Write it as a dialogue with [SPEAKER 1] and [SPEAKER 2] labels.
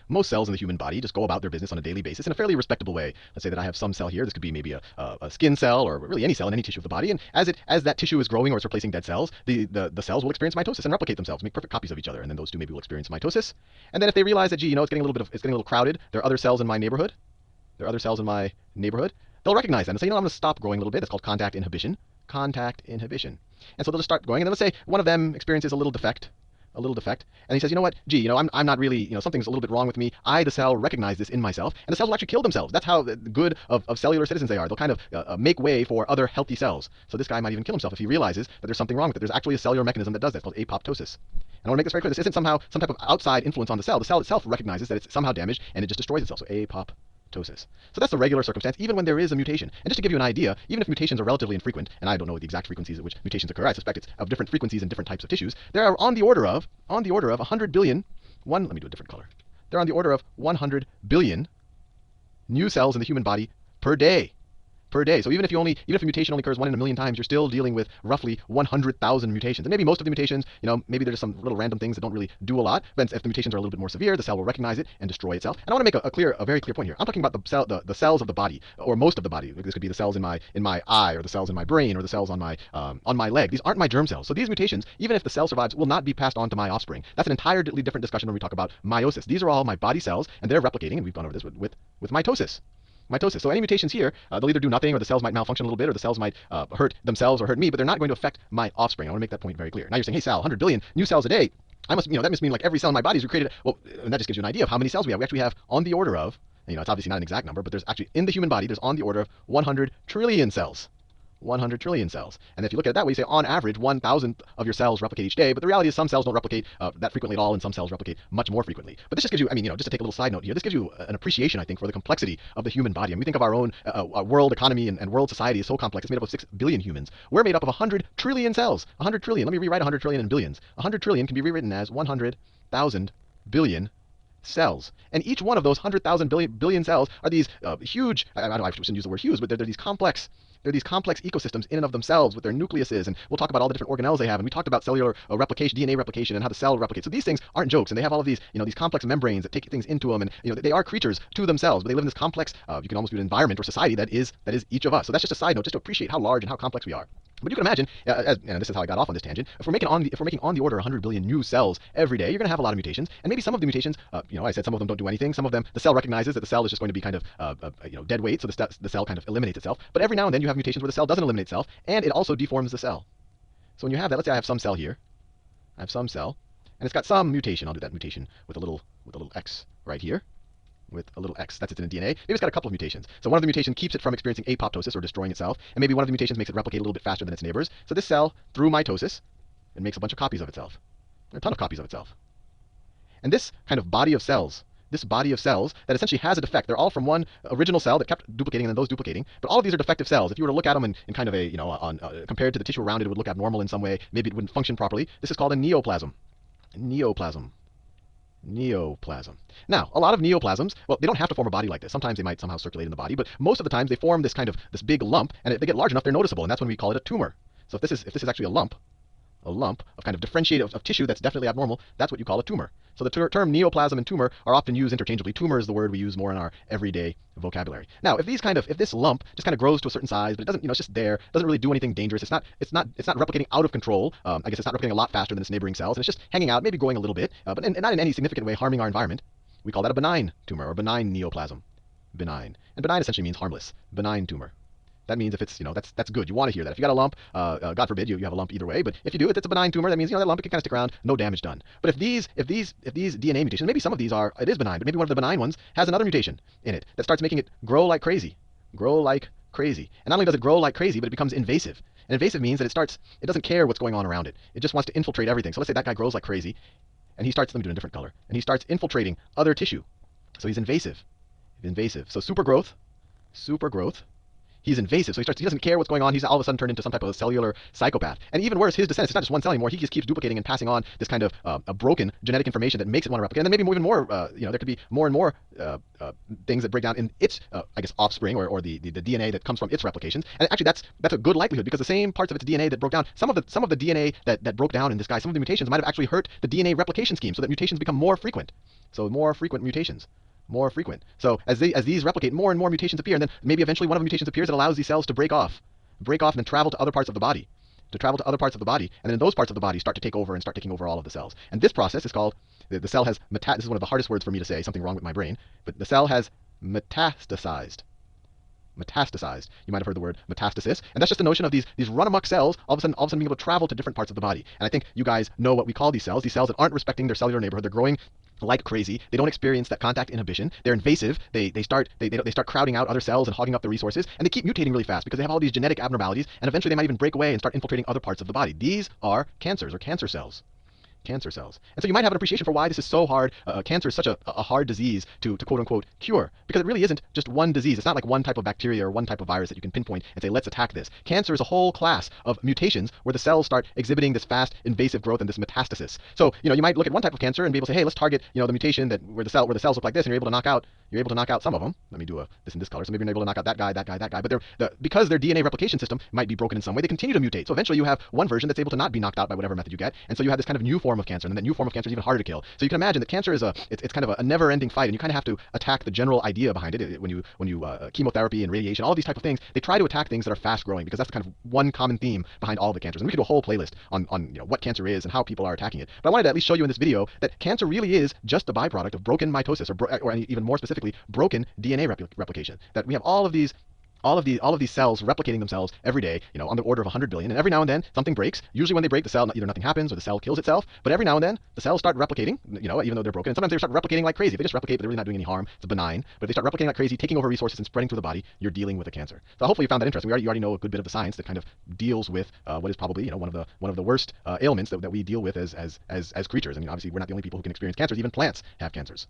[SPEAKER 1] most cells in the human body just go about their business on a daily basis in a fairly respectable way. Let's say that I have some cell here. This could be maybe a skin cell, or really any cell in any tissue of the body. And as that tissue is growing or it's replacing dead cells, the cells will experience mitosis and replicate themselves, make perfect copies of each other. And then those two maybe will experience mitosis. And then if they realize that, gee, it's getting a little crowded, there are other cells in my neighborhood. They'll recognize that and say, I'm going to stop growing a little bit. That's called contact inhibition. Contact inhibition. And so they'll just start growing. And then let's say one of them experiences a little defect. And he says, you know what, gee, I'm not really, something's a little bit wrong with me. The cell, recognize this in myself, and the cells will actually kill themselves. That's how good of cellular citizens they are. They'll kind of make way for other healthy cells. So this guy might even kill himself if he realizes that there's something wrong with it. There's actually a cellular mechanism that does that. It's called apoptosis. And I want to make this very clear. This isn't somehow some type of outside influence on the cell. The cell itself recognizes that it's somehow damaged, and it just destroys itself. So apoptosis. So that's the regular circumstance, even when there is a mutation. And just to give you an idea, even if mutations are relatively infrequent, and I don't know the exact frequencies at which mutations occur, I suspect it's of different frequencies in different types of tissues, there are on the order of 100 billion, let me do a different color. They're on the order of 100 billion new cells in the human body per day. So even if a mutation only occurs 1 in a million times, you're still dealing with roughly 100,000 mutations. And maybe most of the mutations, maybe there's some little random things that don't really do a lot. But if the mutations are a little bit more severe, the cell will recognize it and destroy itself. And I want to make a very clear point here. I'm talking about the cells of the body, or most of the body. This could be the cells in my eye, or the cells in my brain, or the cells on my leg. These aren't my germ cells. So these mutations, even if the cell survives, will not be passed on to my offspring. That's an entirely different discussion when we talk about meiosis. These are all my body cells, and they're replicating, and we've gone over this with mitosis. So any mutations here, they'll either do nothing, or the cells might malfunction a little bit, or the cells might hurt themselves or hurt me, but they're not going to affect my offspring. I want to make that point very clear. Now you're saying, hey Sal, 100 billion new cells a day. That must mean like every cell in my body is recreated. Well, and that just gives you an idea of how many cells we have. We actually have on the order of, it's obviously not an exact number, but there's actually, in the human body, there's on the order of 100 trillion cells. 100 trillion cells. And if you look at it that way, you say on average 1,000th of your cells replicate each day, but the reality is some cells don't replicate that frequently at all, and some cells replicate much more frequently. But this just gives you, just to take a little side note here, this gives you an appreciation, I think, for the complexity of the human body. And we think of our own world economy and world society is so complex. It's made up of 6 billion humans. We're made up of 100 trillion cells. 100 trillion. Let me rewrite 100 trillion in billions. 100 trillion can be rewritten as 100,000 billion cells. And each one of those 100,000 billion cells are these huge, I don't know, I shouldn't use the word huge, but they're these complex ecosystems in and of themselves with their nucleuses, and we'll talk about all the different organelles they have, and we talked about cellular replication, DNA replication, and how the cell replicates. So these things aren't jokes, and they have all of these, these complex membranes that take things into them, and they are creatures to themselves, but they live in this complex, you can almost do an environment or society that is each of us. So that's just a side note, just to appreciate how large and how complex we are. But you can imagine, and this is how I got off on this tangent, if we're making on the order 100 billion new cells every day, you're going to have a lot of mutations, and maybe some of the mutations, I said some of them don't do anything. Some of them, the cell recognizes that the cell is just going to be kind of, dead weight, so the cell kind of eliminates itself. But every now and then you have mutations where the cell doesn't eliminate itself, and it also deforms the cell. So when you have that, let's say I have some cell here, and it's got some mutation. I'll do that mutation with a little X right here. With a little X, that's it in the DNA. Maybe it's got a couple of mutations. So one of the mutations keeps it from experiencing apoptosis or destroying itself, and maybe one of the mutations makes it replicate a little bit faster than its neighbors. So this cell, through mitosis, it makes a bunch of copies of itself, a ton of copies of itself. And this kind of body of cells, that essentially has a defect. They're all from one original cell that kept duplicating and then those duplicating, but all of these are defective cells. If you were to look at them in kind of a, compared to the tissue around it, it would look abnormal in some way. Maybe it wouldn't function properly. This is called a neoplasm. Neoplasm. Now, a lot of neoplasms, well, they don't have to form a body like this. Sometimes they might somehow circulate in the body, but most of the times they form this big lump, and if they get large enough, they're noticeable, and that's when we call it a tumor. So if this is actually a lump of kind of differentiated of tissue that's definitely abnormal, that's what you call a tumor. So the term neoplasm and tumor are often used interchangeably. Tumor is the word we use more in our everyday vocabulary. Now, if this lump just kind of grows to a certain size, but it doesn't, it's just there, doesn't really do anything dangerous. It's not replicating out of control. I guess it's not replicating a lot faster than its neighboring cells, and it's just hanging out, maybe growing a little bit, but not in any significant way harming our environment. We call that a benign tumor or benign neoplasm. Benign. And benign essentially means harmless. Benign tumor. That means if it's, that's good. You want to hear that. If you got a lump, God forbid you have a lump either way, but if you do, if it's a benign tumor, that means, that lump, it can kind of stick around, no damage done. But if these DNA mutations, maybe some of these it is benign, but maybe one of the benign ones has another mutation in it that starts making it grow like crazy. And not only does it grow like crazy, but it becomes invasive. And invasive means that it doesn't care what's going on around it. It just wants to infiltrate everything. So let's say that guy grows like crazy, and he starts, let me do a different color, and he starts infiltrating other tissue. So he's invasive. So super growth. He's invasive, so he doesn't care what's going on. He's all of a sudden turned into some type of a cellular psychopath. And even worse, his descendants, it's not just one cell anymore. He just keeps duplicating and passing on this kind of a broken genetic information that makes it want to replicate. And then maybe even more, there could be more and more things that break down in its, I guess, offspring or the DNA that comes from its replications. And actually, that's a good likelihood because the same parts of its DNA that broke down, some of the DNA that broke down in this guy, some of the mutations might have actually hurt the DNA replication scheme, so that mutations become more frequent. So more frequent mutations. More frequent. So as these replicate, more and more mutations appear, and then maybe eventually one of the mutations appears that allows these cells to break off and then travel to other parts of the body. And then those parts of the body start to take over and start taking over all of the cells. And this process is called, the cell has, this is one of the hardest words for me to say, something wrong with my brain, but the cell has metastasized. Metastasized. You might have heard the word metastasis, and that's just the notion of these run amok cells all of a sudden being able to travel to different parts of the body. And I think you guys know what we call these cells that aren't respecting their cellular neighborhood. They're growing like crazy. They don't experience that contact inhibition. They're invasive. They start crowding out other cells and hogging up the resources, and they keep mutating really fast because they have all these genetic abnormalities, and eventually they might even break away and start infiltrating other parts of the body. These are cancers or cancer cells. Cancer cells. And so you might have an appreciation for why this is so hard. Cancer is such a hard disease to quote unquote cure, because it really isn't just one disease. It's not like one type of bacteria or one type of virus that you can pinpoint and say, let's attack this. Cancer is a whole class of mutations where the cells start exhibiting this fast invasive growth and this metastasis. So, you might look at one type of cancer and be able to say, hey, let's target, the mutation where the cells look like this, and you're able to knock out some of them. Let me do this in this color. So maybe you're able to knock out that guy. But because their DNA replication system might be broken in some way, they continue to mutate. So eventually you have one version that's able to not be knocked out by whatever method you get. And so you have this kind of new form of cancer, and that new form of cancer is even harder to kill. So you can imagine that cancer is it's kind of a never-ending fight, and you kind of have to attack the general idea behind it. When you chemotherapy and radiation, all these type of things, they try to attack things that are fast-growing, because that's kind of one common theme behind all the cancers. And we could do a whole playlist on what cancer is and how people are attacking it. But I wanted to at least show you in this video that cancer really is just a byproduct of broken mitosis, or even more specifically, broken DNA replication. That we have all of these cells replicating themselves every day, on the order of 100 billion, and every now and then something breaks. Usually when they break, the cell, either nothing happens or the cell kills itself, but every now and then the cells start replicating, even though they're broken. And sometimes they start replicating like crazy. They just replicate, but they're really not doing any harm. It's benign. But if they start replicating like crazy, taking over resources and spreading through the body, you're dealing with a cancer. So hopefully you found that interesting. You already know a good bit of the science that kind of deals with what is probably, one of the worst ailments that we deal with as creatures. I mean, obviously we're not the only people who can experience cancers. Even plants have cancers.